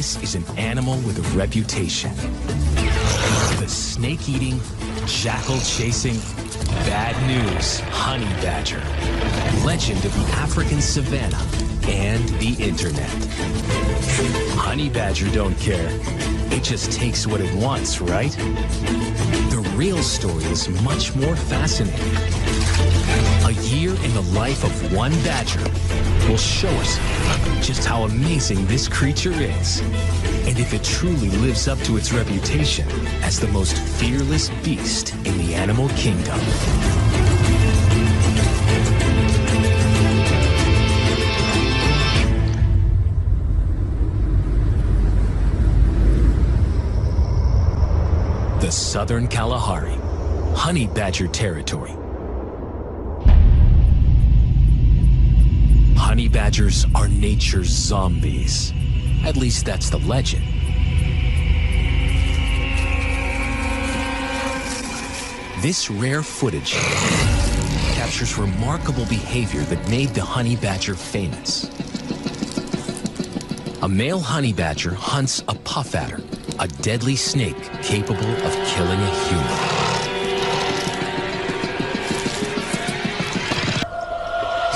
This is an animal with a reputation. The snake-eating, jackal-chasing, bad news honey badger. Legend of the African savanna and the internet. Honey badger don't care. It just takes what it wants, right? The real story is much more fascinating. A year in the life of one badger will show us just how amazing this creature is, and if it truly lives up to its reputation as the most fearless beast in the animal kingdom. The Southern Kalahari, honey badger territory. Honey badgers are nature's zombies. At least that's the legend. This rare footage captures remarkable behavior that made the honey badger famous. A male honey badger hunts a puff adder, a deadly snake capable of killing a human.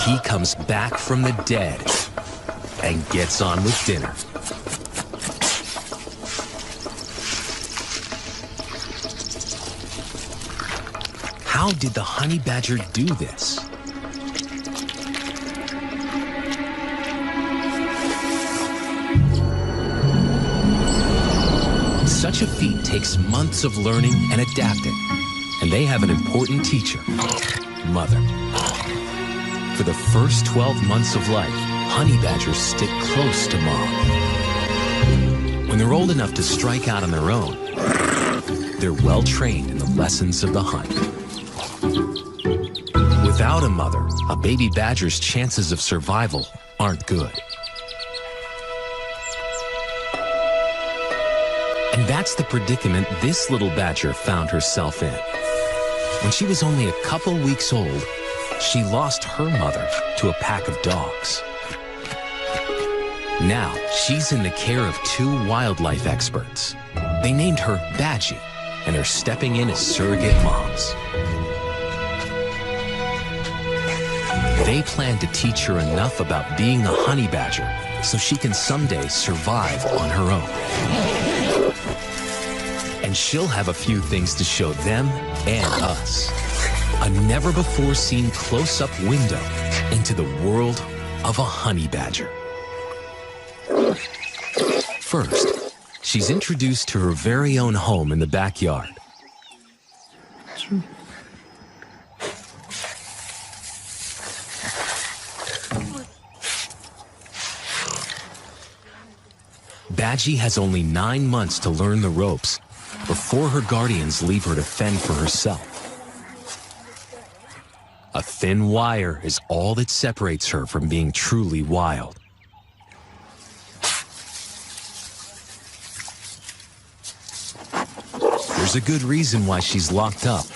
He comes back from the dead and gets on with dinner. How did the honey badger do this? Such a feat takes months of learning and adapting, and they have an important teacher, mother. For the first 12 months of life, honey badgers stick close to mom. When they're old enough to strike out on their own, they're well trained in the lessons of the hunt. Without a mother, a baby badger's chances of survival aren't good. And that's the predicament this little badger found herself in. When she was only a couple weeks old, she lost her mother to a pack of dogs. Now, she's in the care of two wildlife experts. They named her Badgie and are stepping in as surrogate moms. They plan to teach her enough about being a honey badger so she can someday survive on her own. And she'll have a few things to show them and us. A never-before-seen close-up window into the world of a honey badger. First, she's introduced to her very own home in the backyard. Badgie has only 9 months to learn the ropes before her guardians leave her to fend for herself. A thin wire is all that separates her from being truly wild. There's a good reason why she's locked up.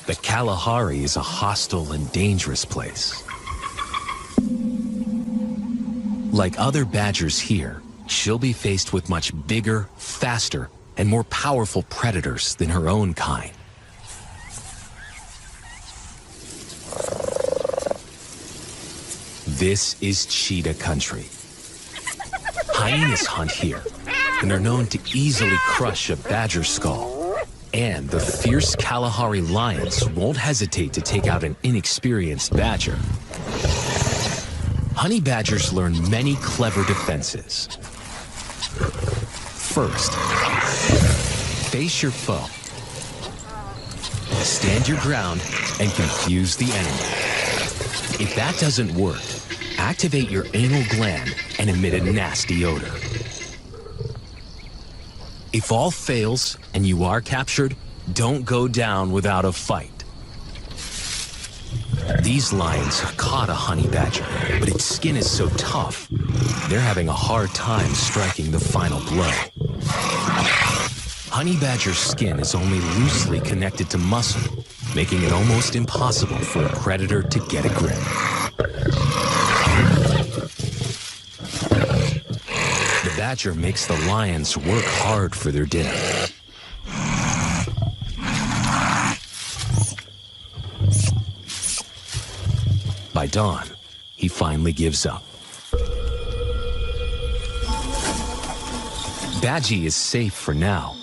The Kalahari is a hostile and dangerous place. Like other badgers here, she'll be faced with much bigger, faster, and more powerful predators than her own kind. This is cheetah country. Hyenas hunt here and are known to easily crush a badger skull. And the fierce Kalahari lions won't hesitate to take out an inexperienced badger. Honey badgers learn many clever defenses. First, face your foe. Stand your ground and confuse the enemy. If that doesn't work, activate your anal gland and emit a nasty odor. If all fails and you are captured, don't go down without a fight. These lions have caught a honey badger, but its skin is so tough, they're having a hard time striking the final blow. Honey badger's skin is only loosely connected to muscle, making it almost impossible for a predator to get a grip. The badger makes the lions work hard for their dinner. By dawn, he finally gives up. Badgie is safe for now,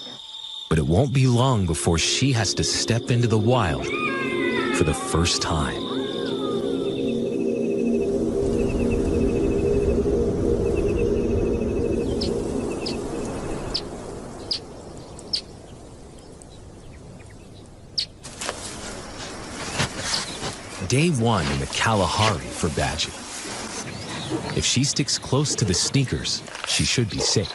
but it won't be long before she has to step into the wild for the first time. Day one in the Kalahari for Badgie. If she sticks close to the sneakers, she should be safe.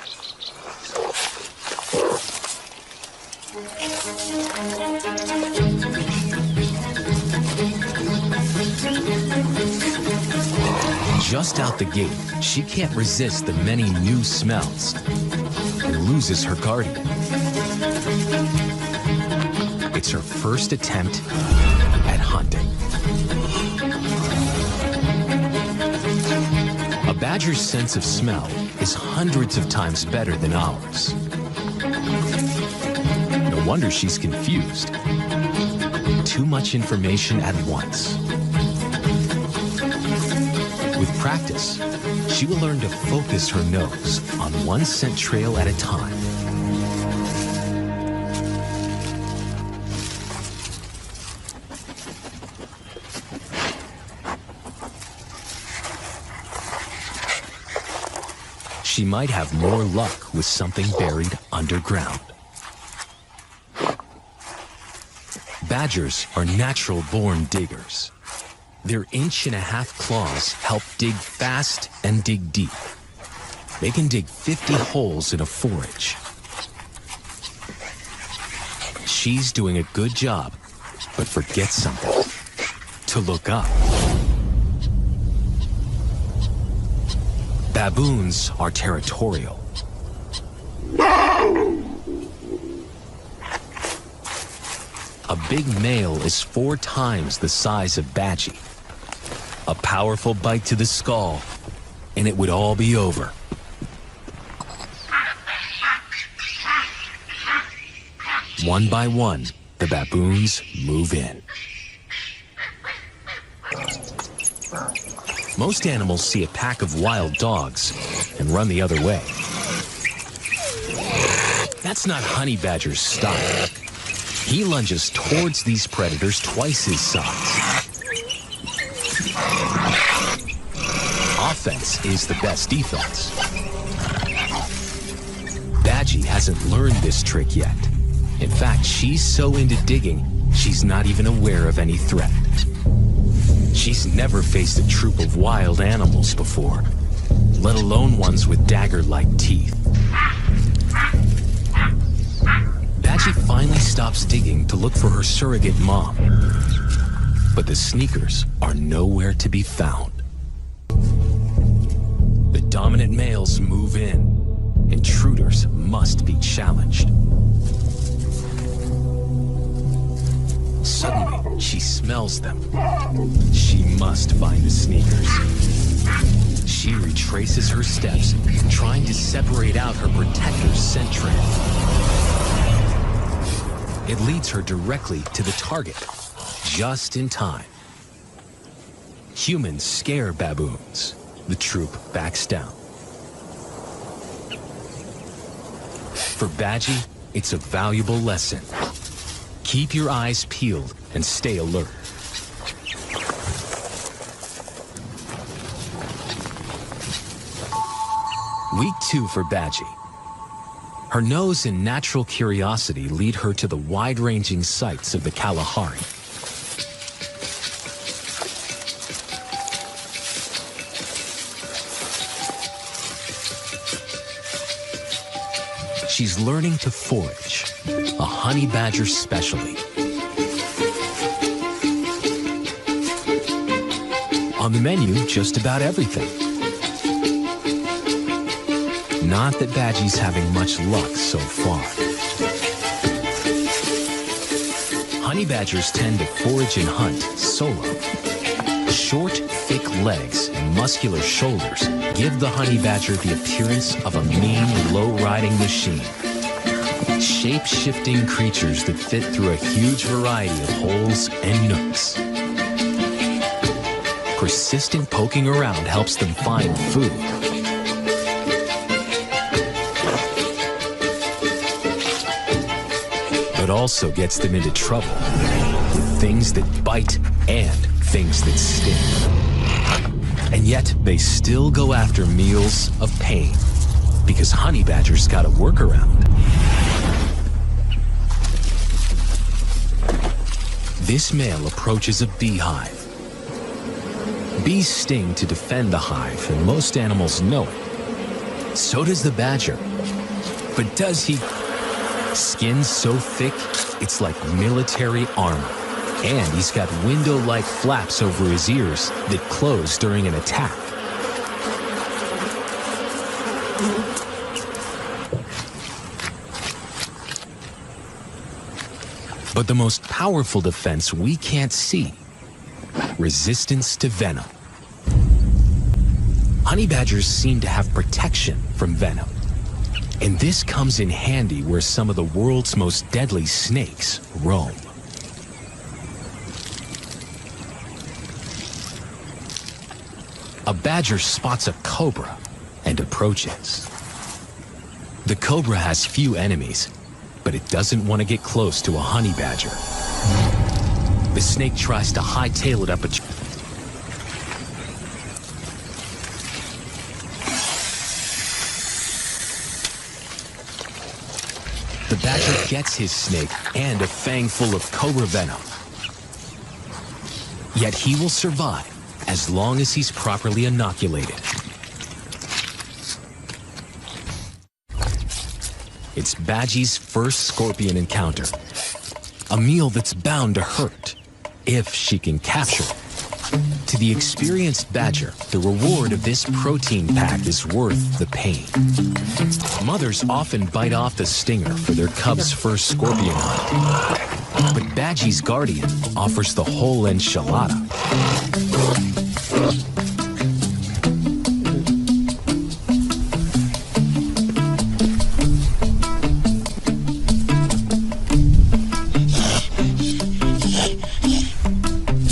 Just out the gate, she can't resist the many new smells and loses her guardian. It's her first attempt at hunting. A badger's sense of smell is hundreds of times better than ours. No wonder she's confused. Too much information at once. With practice, she will learn to focus her nose on one scent trail at a time. She might have more luck with something buried underground. Badgers are natural-born diggers. Their inch-and-a-half claws help dig fast and dig deep. They can dig 50 holes in a forage. She's doing a good job, but forgets something: to look up. Baboons are territorial. A big male is 4 times the size of Badgie. A powerful bite to the skull, and it would all be over. One by one, the baboons move in. Most animals see a pack of wild dogs and run the other way. That's not Honey Badger's style. He lunges towards these predators twice his size. Offense is the best defense. Badgie hasn't learned this trick yet. In fact, she's so into digging, she's not even aware of any threat. She's never faced a troop of wild animals before, let alone ones with dagger-like teeth. Badgie finally stops digging to look for her surrogate mom, but the sneakers are nowhere to be found. The dominant males move in. Intruders must be challenged. Suddenly, she smells them. She must find the sneakers. She retraces her steps, trying to separate out her protector's scent trail. It leads her directly to the target, just in time. Humans scare baboons. The troop backs down. For Badgie, it's a valuable lesson. Keep your eyes peeled and stay alert. Week 2 for Badgie. Her nose and natural curiosity lead her to the wide-ranging sights of the Kalahari. She's learning to forage, a honey badger specialty. On the menu, just about everything. Not that Badgie's having much luck so far. Honey badgers tend to forage and hunt solo. Short, thick legs and muscular shoulders give the honey badger the appearance of a mean, low-riding machine. Shape-shifting creatures that fit through a huge variety of holes and nooks. Persistent poking around helps them find food. But also gets them into trouble with things that bite and things that sting. And yet they still go after meals of pain because honey badgers got a workaround. This male approaches a beehive. Bees sting to defend the hive, and most animals know it. So does the badger. But does he? Skin so thick, it's like military armor. And he's got window-like flaps over his ears that close during an attack. But the most powerful defense we can't see: resistance to venom. Honey badgers seem to have protection from venom. And this comes in handy where some of the world's most deadly snakes roam. A badger spots a cobra and approaches. The cobra has few enemies, but it doesn't want to get close to a honey badger. The snake tries to hightail it up a tree. The badger gets his snake and a fang full of cobra venom. Yet he will survive as long as he's properly inoculated. It's Badgie's first scorpion encounter. A meal that's bound to hurt, if she can capture it. To the experienced badger, the reward of this protein pack is worth the pain. Mothers often bite off the stinger for their cub's first scorpion hunt. But Badgie's guardian offers the whole enchilada.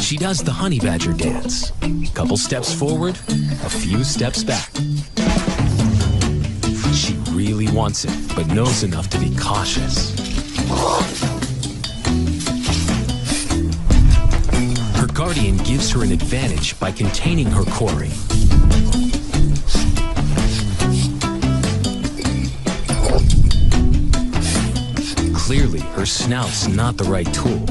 She does the honey badger dance. Couple steps forward, a few steps back. She really wants it, but knows enough to be cautious. Her guardian gives her an advantage by containing her quarry. Clearly, her snout's not the right tool.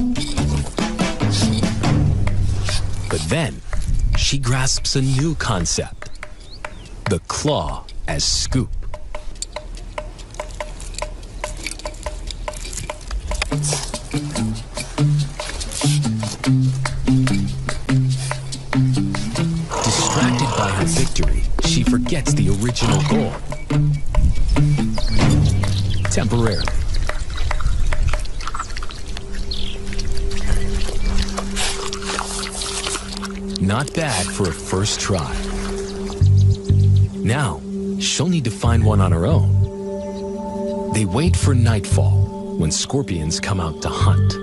But then, she grasps a new concept: the claw as scoop. Distracted by her victory, she forgets the original goal. Temporarily. Not bad for a first try. Now, she'll need to find one on her own. They wait for nightfall, when scorpions come out to hunt.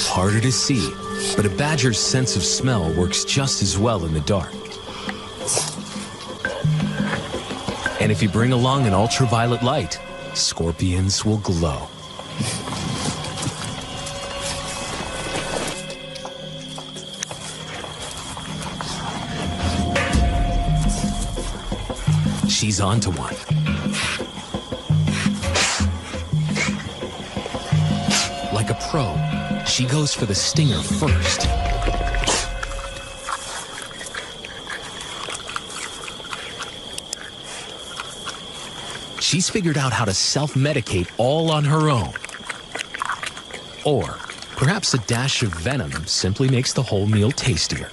Harder to see, but a badger's sense of smell works just as well in the dark. And if you bring along an ultraviolet light, scorpions will glow. She's onto one. Like a pro, she goes for the stinger first. She's figured out how to self-medicate all on her own. Or perhaps a dash of venom simply makes the whole meal tastier.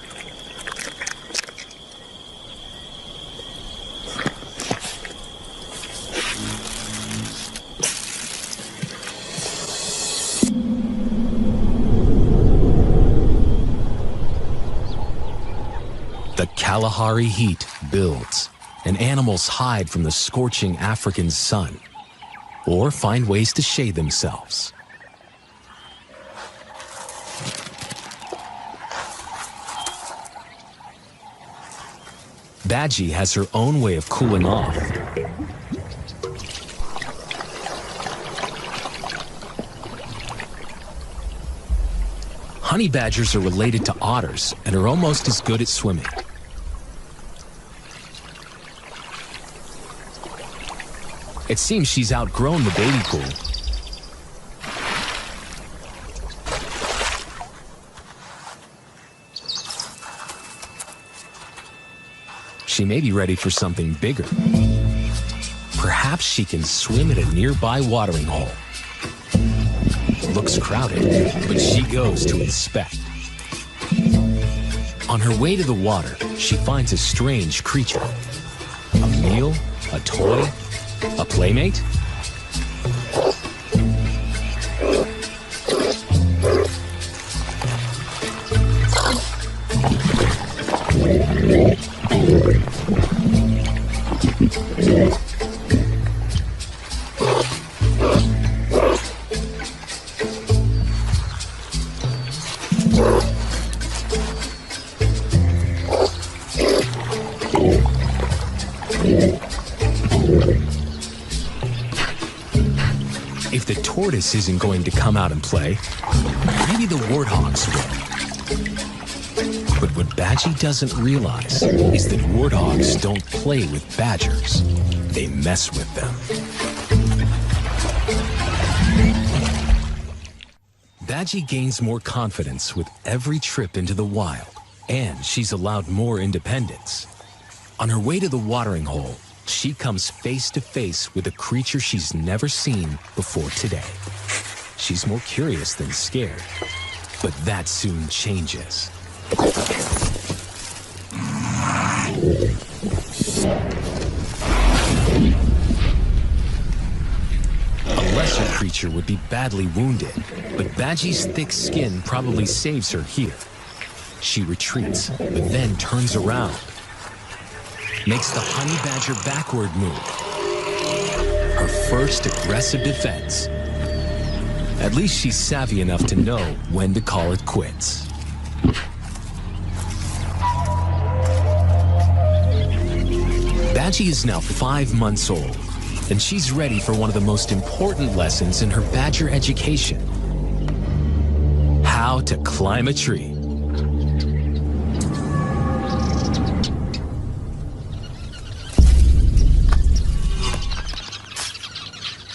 Kalahari heat builds, and animals hide from the scorching African sun, or find ways to shade themselves. Badgie has her own way of cooling off. Honey badgers are related to otters and are almost as good at swimming. It seems she's outgrown the baby pool. She may be ready for something bigger. Perhaps she can swim at a nearby watering hole. Looks crowded, but she goes to inspect. On her way to the water, she finds a strange creature. A meal? A toy? A playmate? If the tortoise isn't going to come out and play, maybe the warthogs will. But what Badgie doesn't realize is that warthogs don't play with badgers. They mess with them. Badgie gains more confidence with every trip into the wild, and she's allowed more independence. On her way to the watering hole, she comes face to face with a creature she's never seen before today. She's more curious than scared, but that soon changes. A lesser creature would be badly wounded, but Badgie's thick skin probably saves her here. She retreats, but then turns around. Makes the honey badger backward move. Her first aggressive defense. At least she's savvy enough to know when to call it quits. Badgie is now 5 months old, and she's ready for one of the most important lessons in her badger education: how to climb a tree.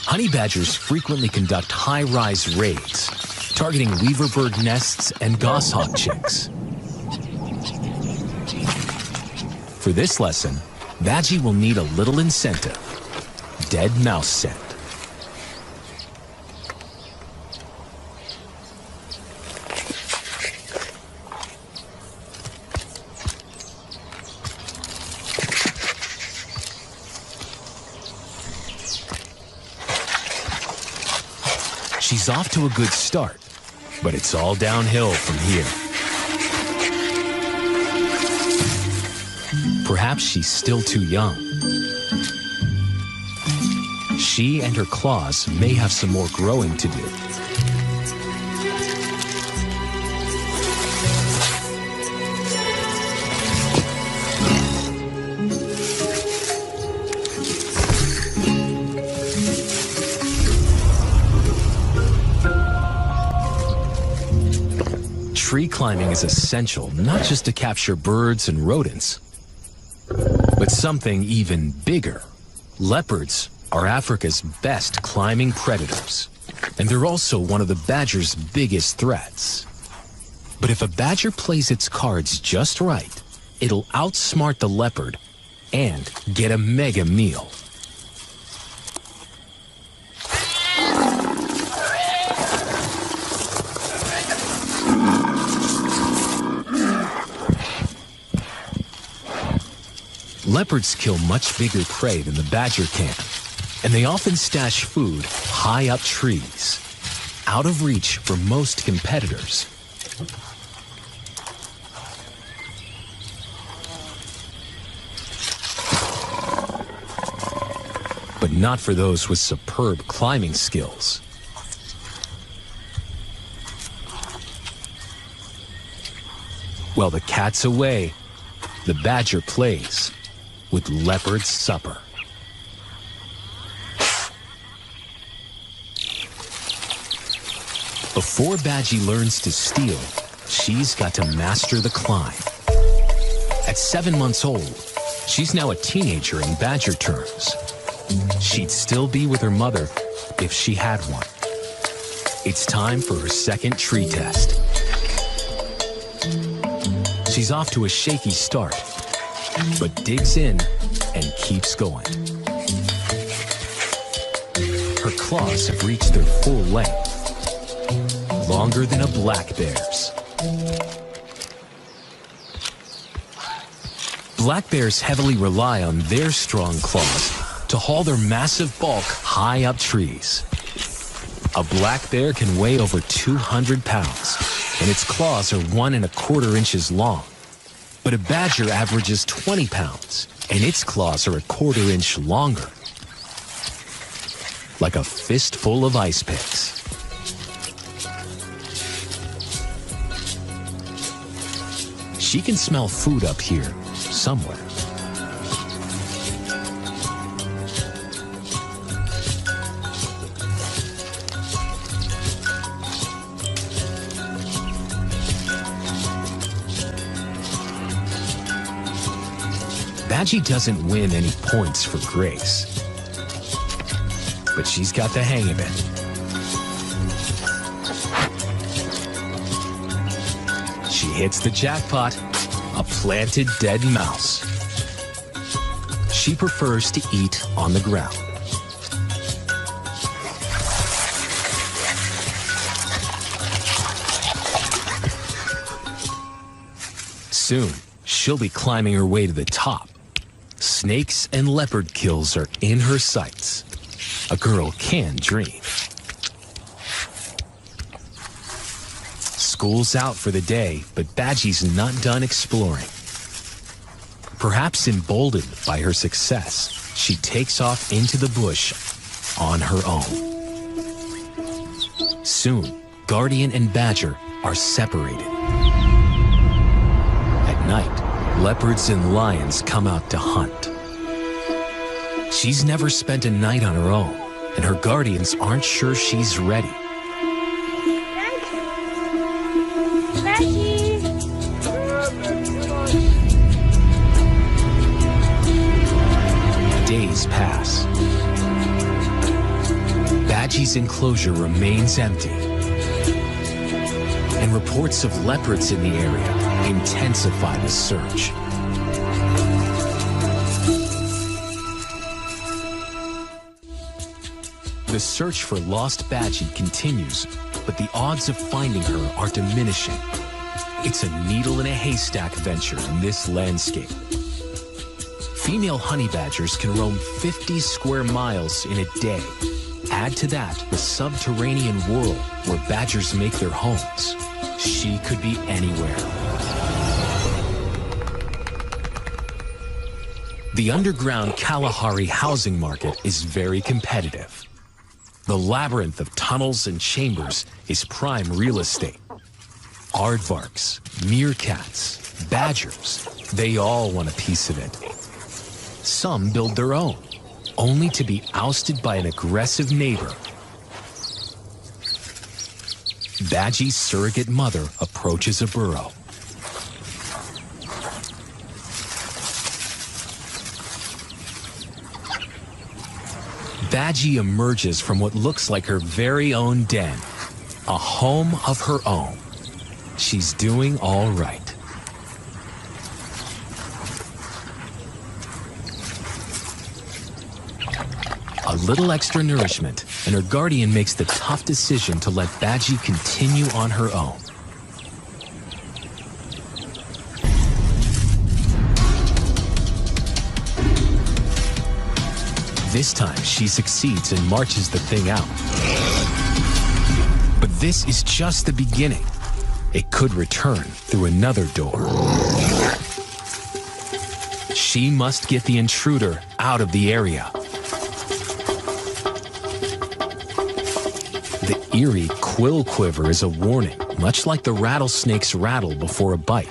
Honey badgers frequently conduct high-rise raids, targeting weaver bird nests and goshawk chicks. For this lesson, Badgie will need a little incentive: dead mouse scent. She's off to a good start, but it's all downhill from here. Perhaps she's still too young. She and her claws may have some more growing to do. Tree climbing is essential not just to capture birds and rodents, but something even bigger. Leopards are Africa's best climbing predators, and they're also one of the badger's biggest threats. But if a badger plays its cards just right, it'll outsmart the leopard and get a mega meal. Leopards kill much bigger prey than the badger can, and they often stash food high up trees, out of reach for most competitors. but not for those with superb climbing skills. While the cat's away, the badger plays with leopard's supper. Before Badgie learns to steal, she's got to master the climb. At 7 months old, she's now a teenager in badger terms. She'd still be with her mother if she had one. It's time for her second tree test. She's off to a shaky start, but digs in and keeps going. Her claws have reached their full length, longer than a black bear's. Black bears heavily rely on their strong claws to haul their massive bulk high up trees. A black bear can weigh over 200 pounds, and its claws are 1¼ inches long. But a badger averages 20 pounds, and its claws are 1/4 inch longer. Like a fistful of ice picks. She can smell food up here, somewhere. Badgie doesn't win any points for grace, but she's got the hang of it. She hits the jackpot, a planted dead mouse. She prefers to eat on the ground. Soon, she'll be climbing her way to the top. Snakes and leopard kills are in her sights. A girl can dream. School's out for the day, but Badgie's not done exploring. Perhaps emboldened by her success, she takes off into the bush on her own. Soon, Guardian and Badger are separated. At night, leopards and lions come out to hunt. She's never spent a night on her own, and her guardians aren't sure she's ready. Days pass. Badgie's enclosure remains empty, and reports of leopards in the area intensify the search. The search for lost Badgie continues, but the odds of finding her are diminishing. It's a needle in a haystack venture in this landscape. Female honey badgers can roam 50 square miles in a day. Add to that the subterranean world where badgers make their homes. She could be anywhere. The underground Kalahari housing market is very competitive. The labyrinth of tunnels and chambers is prime real estate. Aardvarks, meerkats, badgers, they all want a piece of it. Some build their own, only to be ousted by an aggressive neighbor. Badgie's surrogate mother approaches a burrow. Badgie emerges from what looks like her very own den, a home of her own. She's doing all right. A little extra nourishment, and her guardian makes the tough decision to let Badgie continue on her own. This time, she succeeds and marches the thing out. But this is just the beginning. It could return through another door. She must get the intruder out of the area. eerie quill quiver is a warning, much like the rattlesnake's rattle before a bite.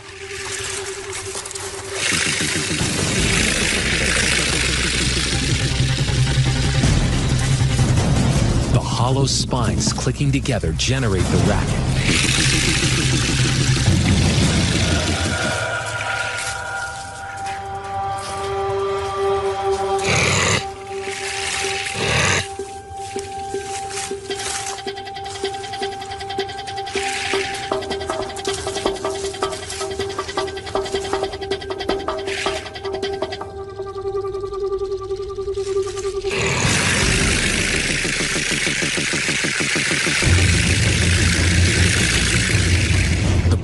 The hollow spines clicking together generate the racket.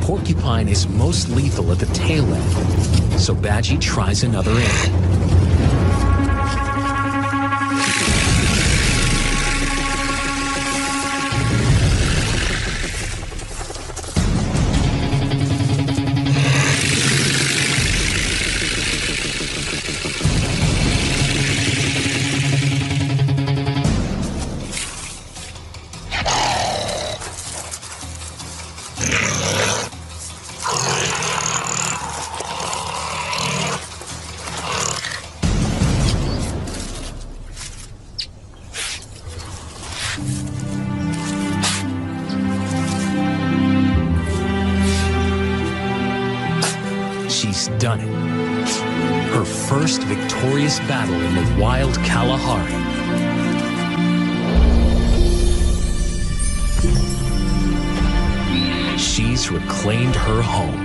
Porcupine is most lethal at the tail end, so Badgie tries another end. She's done it. Her first victorious battle in the wild Kalahari. She's reclaimed her home.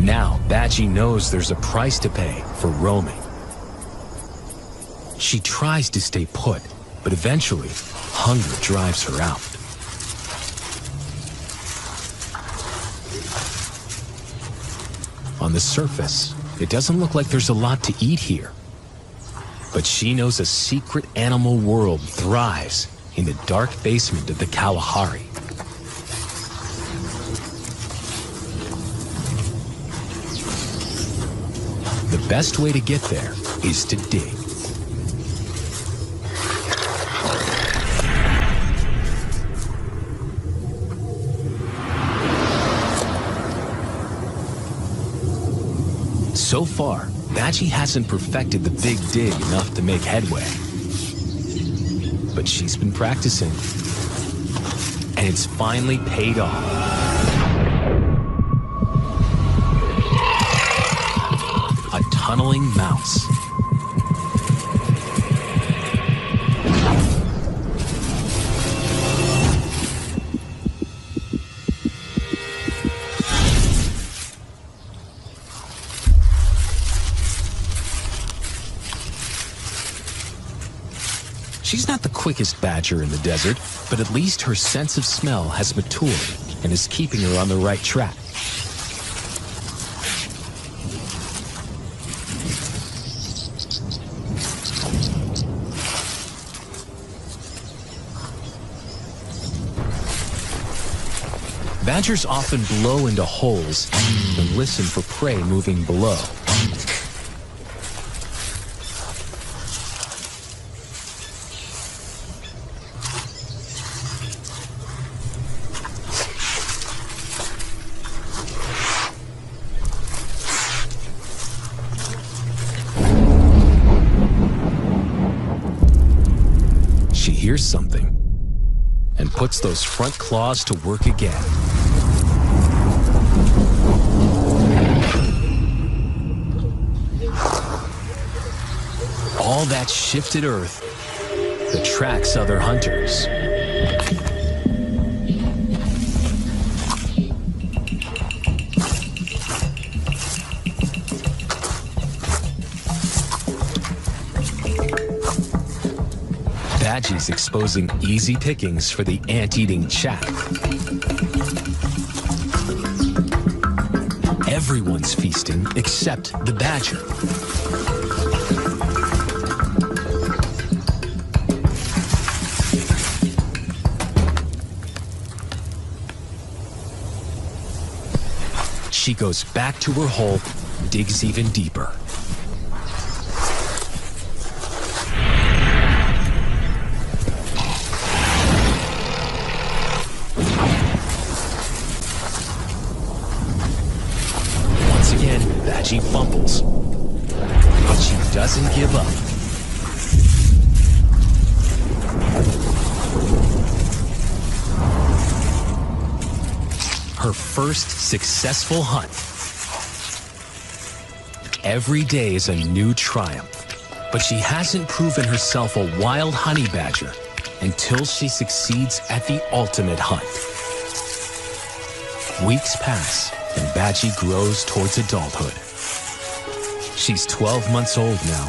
Now, Badgie knows there's a price to pay for roaming. She tries to stay put, but eventually, hunger drives her out. On the surface, it doesn't look like there's a lot to eat here. But she knows a secret animal world thrives in the dark basement of the Kalahari. The best way to get there is to dig. So far, Badgie hasn't perfected the big dig enough to make headway. But she's been practicing, and it's finally paid off. A tunneling mouse. She's not the quickest badger in the desert, but at least her sense of smell has matured and is keeping her on the right track. Badgers often blow into holes and listen for prey moving below. She hears something and puts those front claws to work again. All that shifted earth attracts other hunters. Badgie's exposing easy pickings for the ant-eating chaff. Everyone's feasting except the badger. She goes back to her hole, digs even deeper. she fumbles. But she doesn't give up. Her first successful hunt. Every day is a new triumph, but she hasn't proven herself a wild honey badger until she succeeds at the ultimate hunt. Weeks pass, and Badgie grows towards adulthood. She's 12 months old now.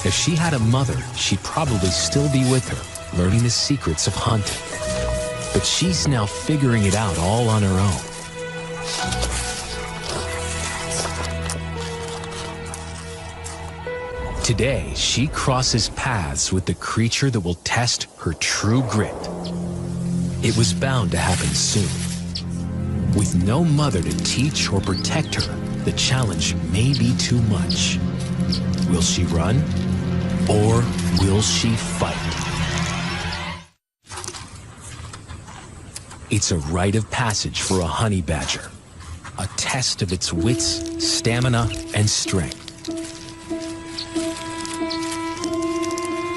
If she had a mother, she'd probably still be with her, learning the secrets of hunting. But she's now figuring it out all on her own. Today, she crosses paths with the creature that will test her true grit. It was bound to happen soon. With no mother to teach or protect her, the challenge may be too much. Will she run, or will she fight? It's a rite of passage for a honey badger, a test of its wits, stamina, and strength.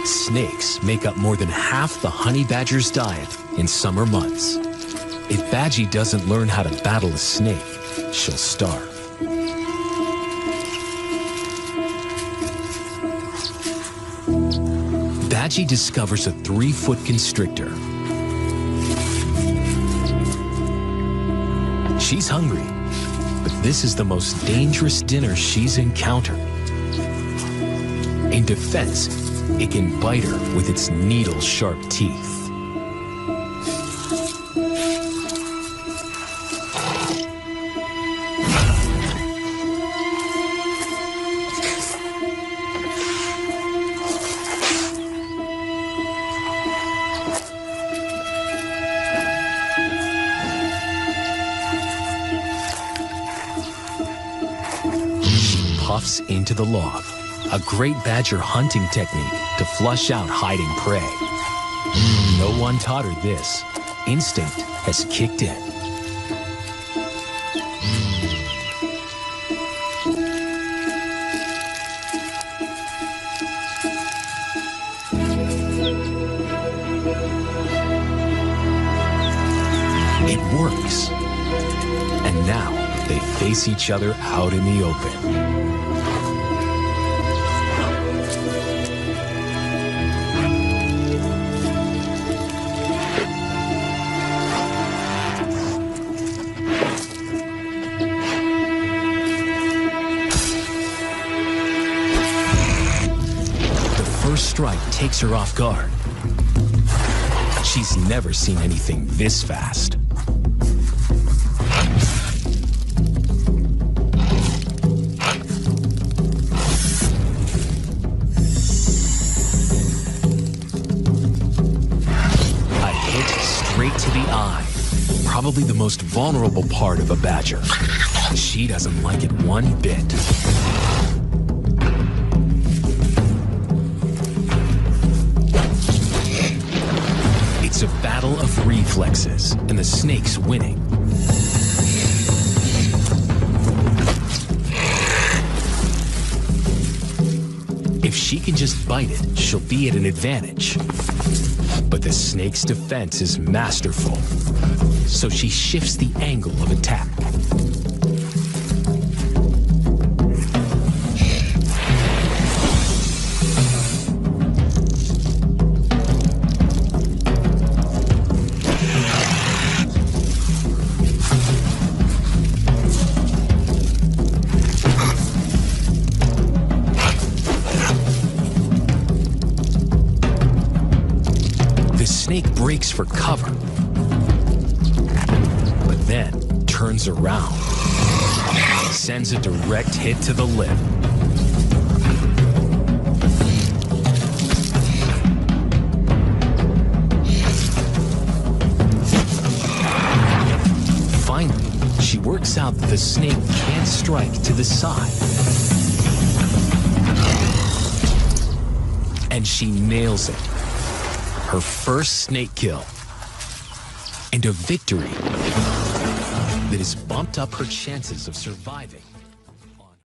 Snakes make up more than half the honey badger's diet in summer months. If Badgie doesn't learn how to battle a snake, she'll starve. Badgie discovers a 3-foot constrictor. She's hungry, but this is the most dangerous dinner she's encountered. In defense, it can bite her with its needle-sharp teeth. Puffs into the log, a great badger hunting technique to flush out hiding prey. No one taught her this. Instinct has kicked in. It works. And now they face each other out in the open. Strike takes her off guard. She's never seen anything this fast. A hit straight to the eye, probably the most vulnerable part of a badger. She doesn't like it one bit. It's a battle of reflexes, and the snake's winning. If she can just bite it, she'll be at an advantage. But the snake's defense is masterful, so she shifts the angle of attack. Snake breaks for cover, but then turns around, sends a direct hit to the lip. Finally, she works out that the snake can't strike to the side. And she nails it. Her first snake kill, and a victory that has bumped up her chances of surviving.